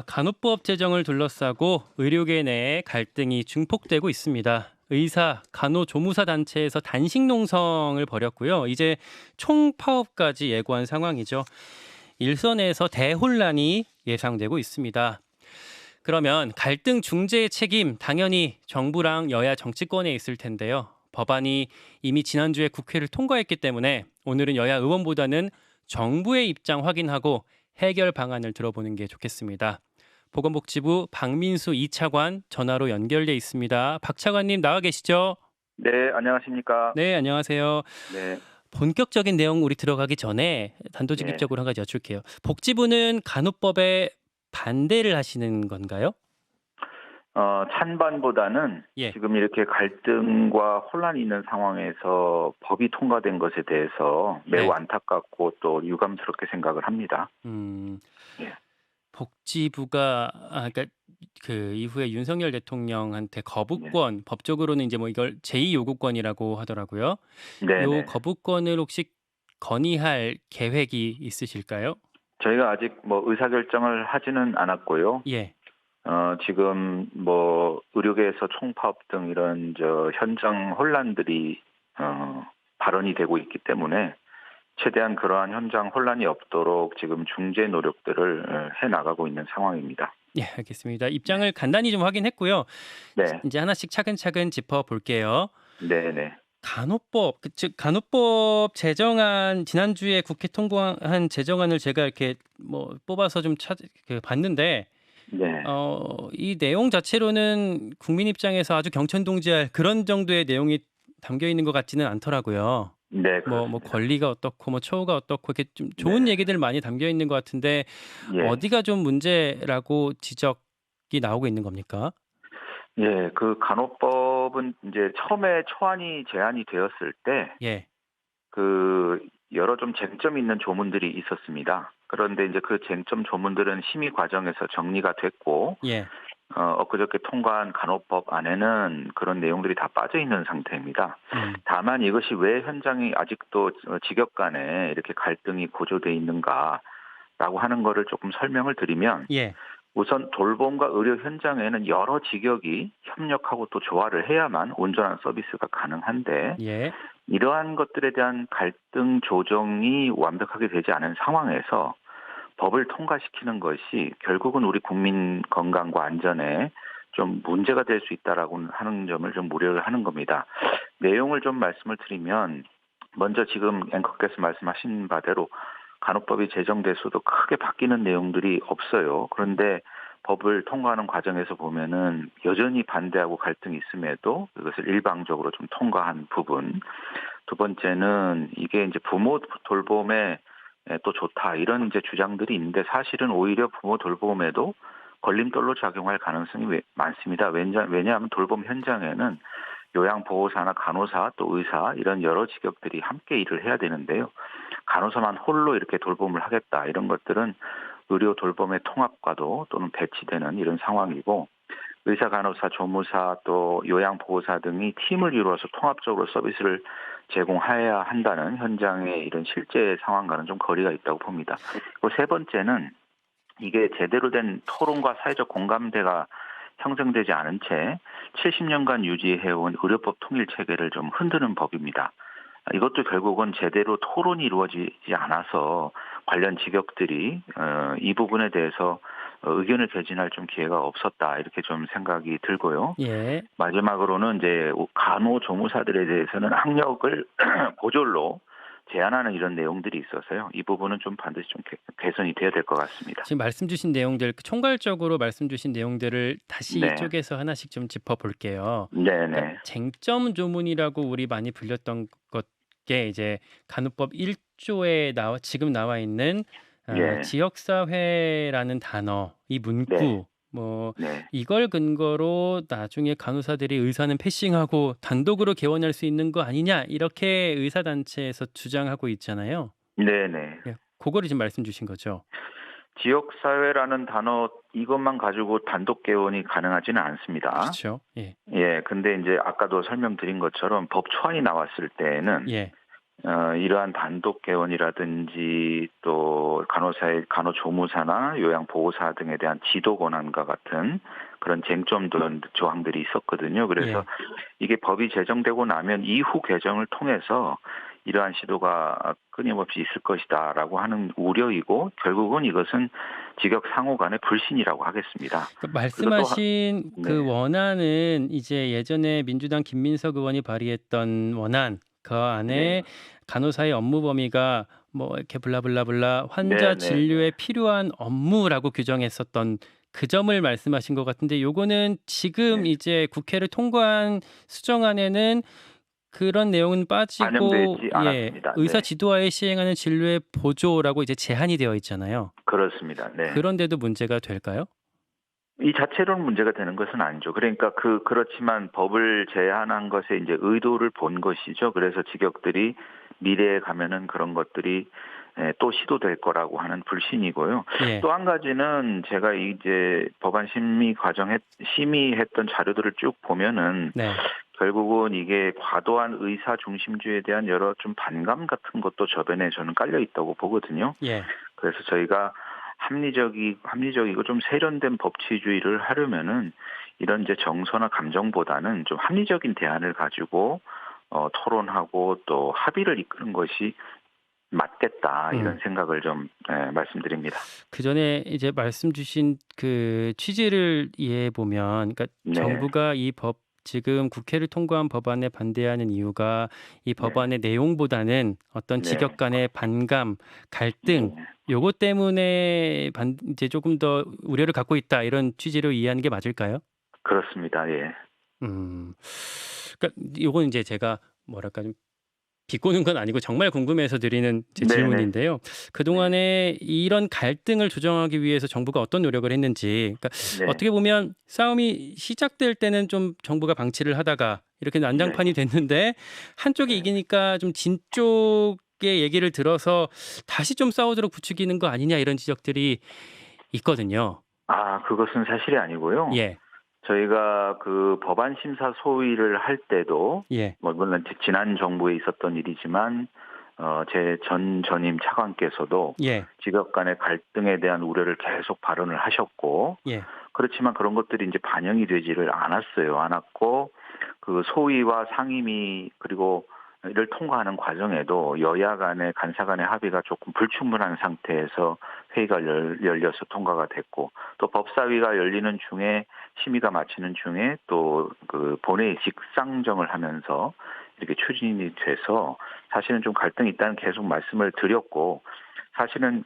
간호법 제정을 둘러싸고 의료계 내에 갈등이 증폭되고 있습니다. 의사, 간호조무사 단체에서 단식 농성을 벌였고요. 이제 총파업까지 예고한 상황이죠. 일선에서 대혼란이 예상되고 있습니다. 그러면 갈등 중재의 책임 당연히 정부랑 여야 정치권에 있을 텐데요. 법안이 이미 지난주에 국회를 통과했기 때문에 오늘은 여야 의원보다는 정부의 입장 확인하고 해결 방안을 들어보는 게 좋겠습니다. 보건복지부 박민수 2차관 전화로 연결돼 있습니다. 박 차관님 나와 계시죠? 네, 안녕하십니까? 네, 안녕하세요. 네, 본격적인 내용 우리 들어가기 전에 예. 단도직입적으로 한 가지 여쭐게요. 복지부는 간호법에 반대를 하시는 건가요? 찬반보다는 예. 지금 이렇게 갈등과 혼란이 있는 상황에서 법이 통과된 것에 대해서 매우 네. 안타깝고 또 유감스럽게 생각을 합니다. 음, 예, 복지부가 그러니까 그 이후에 윤석열 대통령한테 네, 거부권, 법적으로는 이제 뭐 이걸 제2 요구권이라고 하더라고요. 네, 요 네. 거부권을 혹시 건의할 계획이 있으실까요? 저희가 아직 뭐 의사결정을 하지는 않았고요. 예. 지금 뭐 의료계에서 총파업 등 이런 현장 혼란들이 발언이 되고 있기 때문에 최대한 그러한 현장 혼란이 없도록 지금 중재 노력들을 해 나가고 있는 상황입니다. 예, 알겠습니다. 네, 입장을 간단히 좀 확인했고요. 네, 이제 하나씩 차근차근 짚어 볼게요. 네, 네. 간호법, 즉 간호법 제정안 지난주에 국회 통과한 제정안을 제가 이렇게 뭐 뽑아서 좀 봤는데 네. 이 내용 자체로는 국민 입장에서 아주 경천동지할 그런 정도의 내용이 담겨 있는 것 같지는 않더라고요. 네, 뭐 그렇습니다. 권리가 어떻고 뭐 처우가 어떻고 이렇게 좀 좋은 네. 얘기들 많이 담겨 있는 것 같은데 예. 어디가 좀 문제라고 지적이 나오고 있는 겁니까? 예. 그 간호법은 이제 처음에 초안이 제안이 되었을 때 예. 그 여러 좀 쟁점이 있는 조문들이 있었습니다. 그런데 이제 그 쟁점 조문들은 심의 과정에서 정리가 됐고 예. 엊그저께 통과한 간호법 안에는 그런 내용들이 다 빠져 있는 상태입니다. 음. 다만 이것이 왜 현장이 아직도 직역 간에 이렇게 갈등이 고조돼 있는가라고 하는 거를 조금 설명을 드리면 예. 우선 돌봄과 의료 현장에는 여러 직역이 협력하고 또 조화를 해야만 온전한 서비스가 가능한데 예. 이러한 것들에 대한 갈등 조정이 완벽하게 되지 않은 상황에서 법을 통과시키는 것이 결국은 우리 국민 건강과 안전에 좀 문제가 될 수 있다라고 하는 점을 좀 우려를 하는 겁니다. 내용을 좀 말씀을 드리면 먼저 지금 앵커께서 말씀하신 바대로 간호법이 제정돼서도 크게 바뀌는 내용들이 없어요. 그런데 법을 통과하는 과정에서 보면은 여전히 반대하고 갈등이 있음에도 이것을 일방적으로 좀 통과한 부분. 두 번째는 이게 이제 부모 돌봄에 또 좋다 이런 이제 주장들이 있는데 사실은 오히려 부모 돌봄에도 걸림돌로 작용할 가능성이 많습니다. 왜냐하면 돌봄 현장에는 요양보호사나 간호사 또 의사 이런 여러 직역들이 함께 일을 해야 되는데요. 간호사만 홀로 이렇게 돌봄을 하겠다 이런 것들은 의료 돌봄의 통합과도 또는 배치되는 이런 상황이고 의사, 간호사, 조무사 또 요양보호사 등이 팀을 이루어서 통합적으로 서비스를 제공해야 한다는 현장의 이런 실제 상황과는 좀 거리가 있다고 봅니다. 그리고 세 번째는 이게 제대로 된 토론과 사회적 공감대가 형성되지 않은 채 70년간 유지해온 의료법 통일 체계를 좀 흔드는 법입니다. 이것도 결국은 제대로 토론이 이루어지지 않아서 관련 직역들이 이 부분에 대해서 의견을 개진할 좀 기회가 없었다 이렇게 좀 생각이 들고요. 예. 마지막으로는 이제 간호조무사들에 대해서는 학력을 고졸로 제한하는 이런 내용들이 있어서요. 이 부분은 좀 반드시 좀 개선이 돼야 될 것 같습니다. 지금 말씀 주신 내용들 총괄적으로 말씀 주신 내용들을 다시 네, 쪼개서 하나씩 좀 짚어 볼게요. 네, 그러니까 네, 쟁점 조문이라고 우리 많이 불렸던 것게 이제 간호법 1조에 지금 나와 있는 예, 지역사회라는 단어, 이 네, 문구 뭐 네, 이걸 근거로 나중에 간호사들이 의사는 패싱하고 단독으로 개원할 수 있는 거 아니냐 이렇게 의사단체에서 주장하고 있잖아요. 네, 네. 예, 그거를 지금 말씀 주신 거죠. 지역사회라는 단어 이것만 가지고 단독 개원이 가능하지는 않습니다. 그렇죠. 예. 예, 근데 이제 아까도 설명드린 것처럼 법 초안이 나왔을 때에는 예. 이러한 단독 개원이라든지 또 간호사의 간호조무사나 요양보호사 등에 대한 지도 권한과 같은 그런 쟁점들 조항들이 있었거든요. 그래서 예. 이게 법이 제정되고 나면 이후 개정을 통해서 이러한 시도가 끊임없이 있을 것이다라고 하는 우려이고 결국은 이것은 직역 상호 간의 불신이라고 하겠습니다. 그 그리고 또 말씀하신 그 네, 원안은 이제 예전에 민주당 김민석 의원이 발의했던 원안 그 네, 안에 간호사의 업무 범위가 뭐 이렇게 블라블라블라 환자 네, 네, 네. 진료에 필요한 업무라고 규정했었던 그 점을 말씀하신 것 같은데 요거는 지금 네. 이제 국회를 통과한 수정안에는 그런 내용은 빠지고 반영되지 예, 않았습니다. 의사 네, 지도하에 시행하는 진료의 보조라고 이제 제한이 되어 있잖아요. 그렇습니다. 네. 그런데도 문제가 될까요? 이 자체로는 문제가 되는 것은 아니죠. 그러니까 그렇지만 법을 제한한 것에 이제 의도를 본 것이죠. 그래서 직역들이 미래에 가면은 그런 것들이 또 시도될 거라고 하는 불신이고요. 예. 또 한 가지는 제가 이제 법안 심의했던 자료들을 쭉 보면은 네. 결국은 이게 과도한 의사 중심주의에 대한 여러 좀 반감 같은 것도 저변에 저는 깔려 있다고 보거든요. 예. 그래서 저희가 합리적이고 좀 세련된 법치주의를 하려면은 이런 이제 정서나 감정보다는 좀 합리적인 대안을 가지고 토론하고 또 합의를 이끄는 것이 맞겠다 이런 음. 생각을 좀 말씀드립니다. 그전에 이제 말씀 주신 그 취지를 이해해 보면 그러니까 네, 정부가 이 법 지금 국회를 통과한 법안에 반대하는 이유가 이 네, 법안의 내용보다는 어떤 네, 직역 간의 반감, 갈등 네, 요것 때문에 반 이제 조금 더 우려를 갖고 있다 이런 취지로 이해하는 게 맞을까요? 그렇습니다. 예, 음. 그러니까 요건 이제 제가 뭐랄까 좀 비꼬는 건 아니고 정말 궁금해서 드리는 제 네, 네, 질문인데요. 네, 그동안에 이런 갈등을 조정하기 위해서 정부가 어떤 노력을 했는지, 그러니까 네, 어떻게 보면 싸움이 시작될 때는 좀 정부가 방치를 하다가 이렇게 네, 난장판이 됐는데 한쪽이 네. 이기니까 좀 진 쪽의 얘기를 들어서 다시 좀 싸우도록 부추기는 거 아니냐 이런 지적들이 있거든요. 그것은 사실이 아니고요. 예, 저희가 그 법안 심사 소위를 할 때도 예, 뭐 물론 지난 정부에 있었던 일이지만 제 전 전임 차관께서도 예, 직업 간의 갈등에 대한 우려를 계속 발언을 하셨고 예, 그렇지만 그런 것들이 이제 반영이 되지를 않았어요. 않았고 그 소위와 상임위 그리고 이를 통과하는 과정에도 여야 간의 간사 간의 합의가 조금 불충분한 상태에서 회의가 열려서 통과가 됐고 또 법사위가 열리는 중에 심의가 마치는 중에 또 그 본회의 직상정을 하면서 이렇게 추진이 돼서 사실은 좀 갈등이 있다는 계속 말씀을 드렸고 사실은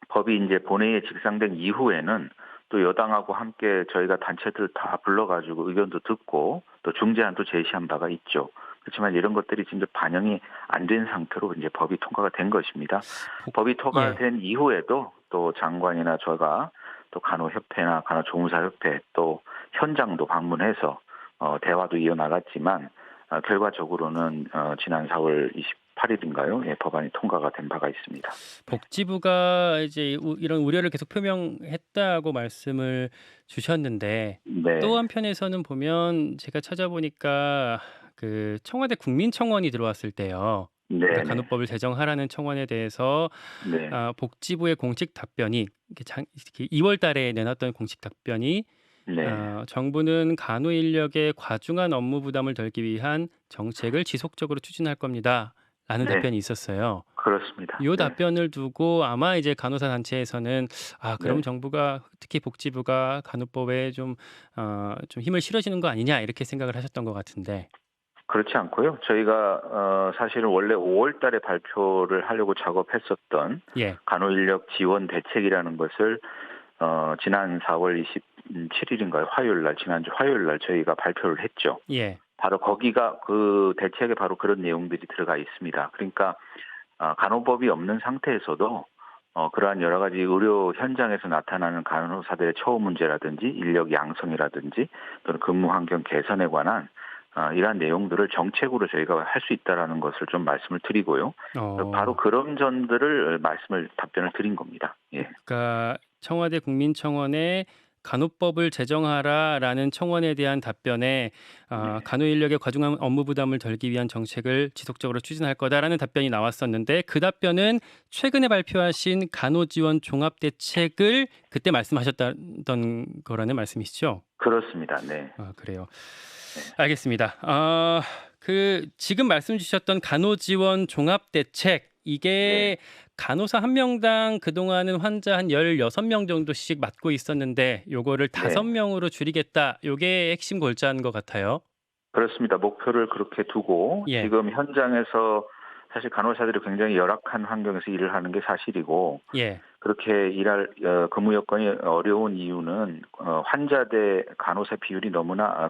법이 이제 본회의에 직상된 이후에는 또 여당하고 함께 저희가 단체들 다 불러가지고 의견도 듣고 또 중재안도 제시한 바가 있죠. 그렇지만 이런 것들이 지금 반영이 안 된 상태로 이제 법이 통과가 된 것입니다. 복- 법이 예. 통과된 이후에도 또 장관이나 저가 또 간호협회나 간호조무사협회 또 현장도 방문해서 대화도 이어나갔지만 결과적으로는 지난 4월 28일인가요? 예, 법안이 통과가 된 바가 있습니다. 복지부가 이제 이런 우려를 계속 표명했다고 말씀을 주셨는데 또 네, 한편에서는 보면 제가 찾아보니까 그 청와대 국민청원이 들어왔을 때요. 그러니까 네, 네, 간호법을 제정하라는 청원에 대해서 네, 복지부의 공식 답변이 이렇게 2월 달에 내놨던 공식 답변이 네, 정부는 간호 인력의 과중한 업무 부담을 덜기 위한 정책을 지속적으로 추진할 겁니다. 라는 네, 답변이 있었어요. 그렇습니다. 요 네, 답변을 두고 아마 이제 간호사 단체에서는 그럼 네, 정부가 특히 복지부가 간호법에 좀 힘을 실어주는 거 아니냐 이렇게 생각을 하셨던 것 같은데. 그렇지 않고요. 저희가 사실은 원래 5월 달에 발표를 하려고 작업했었던 예. 간호인력 지원 대책이라는 것을 지난 4월 27일인가요? 화요일 날, 지난주 화요일 날 저희가 발표를 했죠. 예. 바로 거기가 그 대책에 바로 그런 내용들이 들어가 있습니다. 그러니까 간호법이 없는 상태에서도 그러한 여러 가지 의료 현장에서 나타나는 간호사들의 처우 문제라든지 인력 양성이라든지 또는 근무 환경 개선에 관한 이러한 내용들을 정책으로 저희가 할 수 있다라는 것을 좀 말씀을 드리고요. 바로 어. 그런 점들을 답변을 드린 겁니다. 예. 그러니까 청와대 국민청원에 간호법을 제정하라라는 청원에 대한 답변에 네. 간호 인력의 과중한 업무 부담을 덜기 위한 정책을 지속적으로 추진할 거다라는 답변이 나왔었는데 그 답변은 최근에 발표하신 간호지원 종합대책을 그때 말씀하셨던 거라는 말씀이시죠? 그렇습니다. 네. 아, 그래요. 네. 알겠습니다. 그 지금 말씀 주셨던 간호지원 종합대책 네. 이게 간호사 한 명당 그동안은 환자 한 16명 정도씩 맡고 있었는데 요거를 네. 5명으로 줄이겠다. 요게 핵심 골자인 것 같아요. 그렇습니다. 목표를 그렇게 두고 예. 지금 현장에서 사실 간호사들이 굉장히 열악한 환경에서 일을 하는 게 사실이고 예. 그렇게 근무 여건이 어려운 이유는 환자 대 간호사 비율이 너무나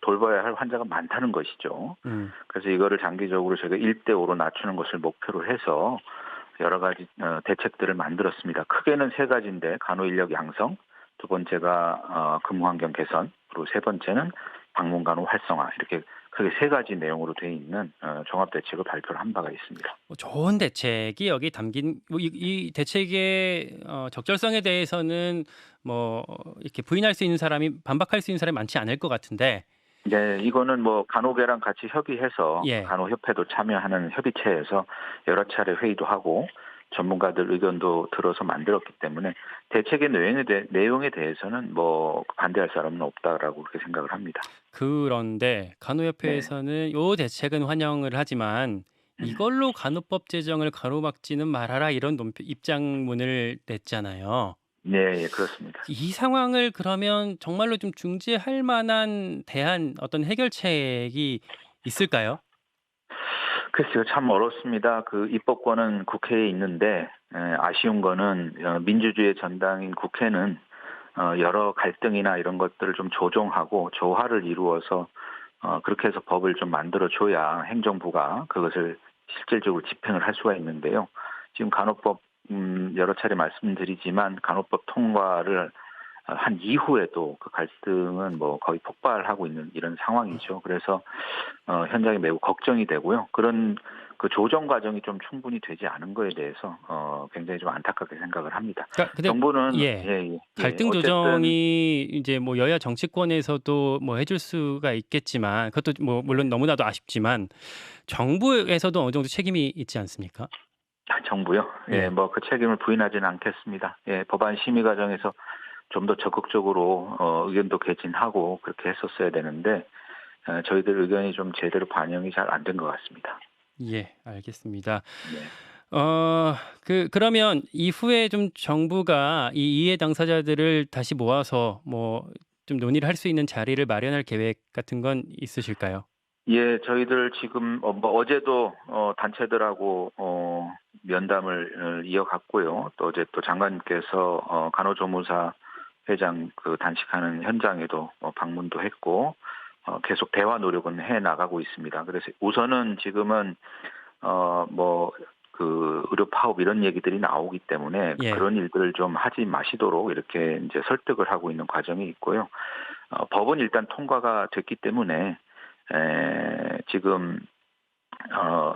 돌봐야 할 환자가 많다는 것이죠. 음. 그래서 이거를 장기적으로 저희가 1대 5로 낮추는 것을 목표로 해서 여러 가지 대책들을 만들었습니다. 크게는 세 가지인데 간호 인력 양성, 두 번째가 근무 환경 개선, 그리고 세 번째는 방문 간호 활성화 이렇게 크게 세 가지 내용으로 되어 있는 종합 대책을 발표를 한 바가 있습니다. 좋은 대책이 여기 담긴 이 대책의 적절성에 대해서는 뭐 이렇게 부인할 수 있는 사람이 반박할 수 있는 사람이 많지 않을 것 같은데 네, 이거는 뭐 간호계랑 같이 협의해서 예. 간호협회도 참여하는 협의체에서 여러 차례 회의도 하고 전문가들 의견도 들어서 만들었기 때문에 대책의 내용에 대해서는 뭐 반대할 사람은 없다라고 그렇게 생각을 합니다. 그런데 네. 간호협회에서는 요 대책은 환영을 하지만 음. 이걸로 간호법 제정을 가로막지는 말아라 이런 입장문을 냈잖아요. 네, 예, 그렇습니다. 이 상황을 그러면 정말로 좀 중재할 만한 대안 어떤 해결책이 있을까요? 글쎄요, 참 어렵습니다. 그 입법권은 국회에 있는데 아쉬운 거는 민주주의의 전당인 국회는 여러 갈등이나 이런 것들을 좀 조정하고 조화를 이루어서 그렇게 해서 법을 좀 만들어 줘야 행정부가 그것을 실질적으로 집행을 할 수가 있는데요. 지금 간호법 여러 차례 말씀드리지만 간호법 통과를 한 이후에도 그 갈등은 뭐 거의 폭발하고 있는 이런 상황이죠. 그래서 현장이 매우 걱정이 되고요. 그런 그 조정 과정이 좀 충분히 되지 않은 거에 대해서 굉장히 좀 안타깝게 생각을 합니다. 그러니까 근데 정부는 예. 갈등 어쨌든 조정이 이제 뭐 여야 정치권에서도 뭐 해줄 수가 있겠지만 그것도 뭐 물론 너무나도 아쉽지만 정부에서도 어느 정도 책임이 있지 않습니까? 정부요. 예, 예. 뭐 그 책임을 부인하지는 않겠습니다. 예, 법안 심의 과정에서 좀 더 적극적으로 의견도 개진하고 그렇게 했었어야 되는데 저희들 의견이 좀 제대로 반영이 잘 안 된 것 같습니다. 예. 알겠습니다. 네. 그러면 이후에 좀 정부가 이 이해 당사자들을 다시 모아서 뭐 좀 논의를 할 수 있는 자리를 마련할 계획 같은 건 있으실까요? 예, 저희들 지금 뭐 어제도 단체들하고 면담을 이어갔고요. 또 어제 또 장관님께서 간호조무사 회장 그 단식하는 현장에도 방문도 했고 계속 대화 노력은 해 나가고 있습니다. 그래서 우선은 지금은 뭐 그 의료 파업 이런 얘기들이 나오기 때문에 예. 그런 일들을 좀 하지 마시도록 이렇게 이제 설득을 하고 있는 과정이 있고요. 법은 일단 통과가 됐기 때문에 지금 어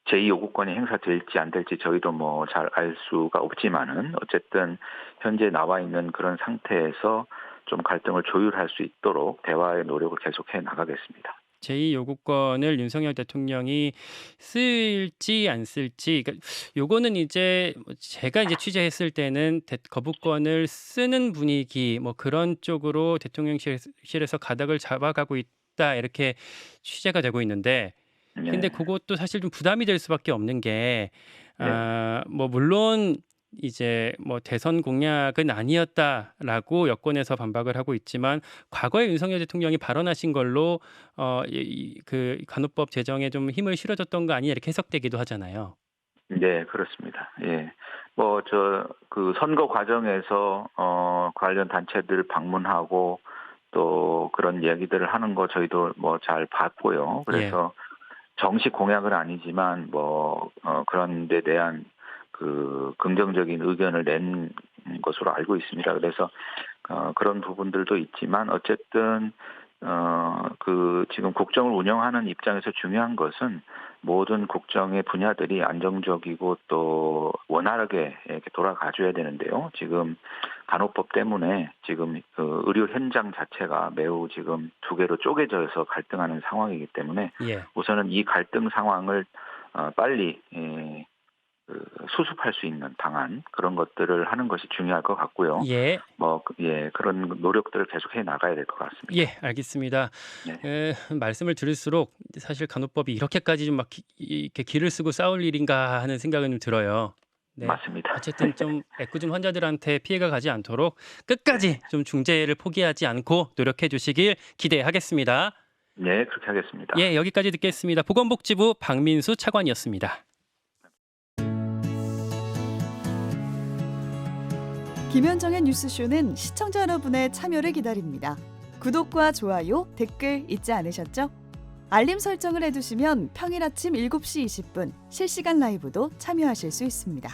제2 요구권이 행사될지 안 될지 저희도 뭐 잘 알 수가 없지만은 어쨌든 현재 나와 있는 그런 상태에서 좀 갈등을 조율할 수 있도록 대화의 노력을 계속해 나가겠습니다. 제2 요구권을 윤석열 대통령이 쓸지 안 쓸지 그러니까 요거는 이제 뭐 제가 이제 취재했을 때는 거부권을 쓰는 분위기 뭐 그런 쪽으로 대통령실에서 가닥을 잡아가고 있다 이렇게 취재가 되고 있는데 근데 네. 그것도 사실 좀 부담이 될 수밖에 없는 게 네. 뭐 물론 이제 뭐 "대선 공약은 아니었다."라고 여권에서 반박을 하고 있지만 과거에 윤석열 대통령이 발언하신 걸로 그 "간호법 제정에 좀 힘을 실어줬던 거 아니냐." 이렇게 해석되기도 하잖아요. 네, 그렇습니다. 예. 뭐 그 선거 과정에서 관련 단체들 방문하고 또 그런 이야기들을 하는 거 저희도 뭐 잘 봤고요. 예. 그래서 정식 공약은 아니지만 뭐 그런 데 대한 그 긍정적인 의견을 낸 것으로 알고 있습니다. 그래서 그런 부분들도 있지만 어쨌든 그 지금 국정을 운영하는 입장에서 중요한 것은 모든 국정의 분야들이 안정적이고 또 원활하게 이렇게 돌아가 줘야 되는데요. 지금 간호법 때문에 지금 그 의료 현장 자체가 매우 지금 두 개로 쪼개져서 갈등하는 상황이기 때문에 예. 우선은 이 갈등 상황을 빨리 수습할 수 있는 방안 그런 것들을 하는 것이 중요할 것 같고요. 예. 그런 노력들을 계속해 나가야 될 것 같습니다. 예, 알겠습니다. 네. 말씀을 들을수록 사실 간호법이 이렇게까지 좀 막 이렇게 기를 쓰고 싸울 일인가 하는 생각은 좀 들어요. 네. 맞습니다. 어쨌든 좀 애꿎은 환자들한테 피해가 가지 않도록 끝까지 좀 중재를 포기하지 않고 노력해 주시길 기대하겠습니다. 네, 그렇게 하겠습니다. 예, 여기까지 듣겠습니다. 보건복지부 박민수 차관이었습니다. 김현정의 뉴스쇼는 시청자 여러분의 참여를 기다립니다. 구독과 좋아요, 댓글 잊지 않으셨죠? 알림 설정을 해두시면 평일 아침 7시 20분 실시간 라이브도 참여하실 수 있습니다.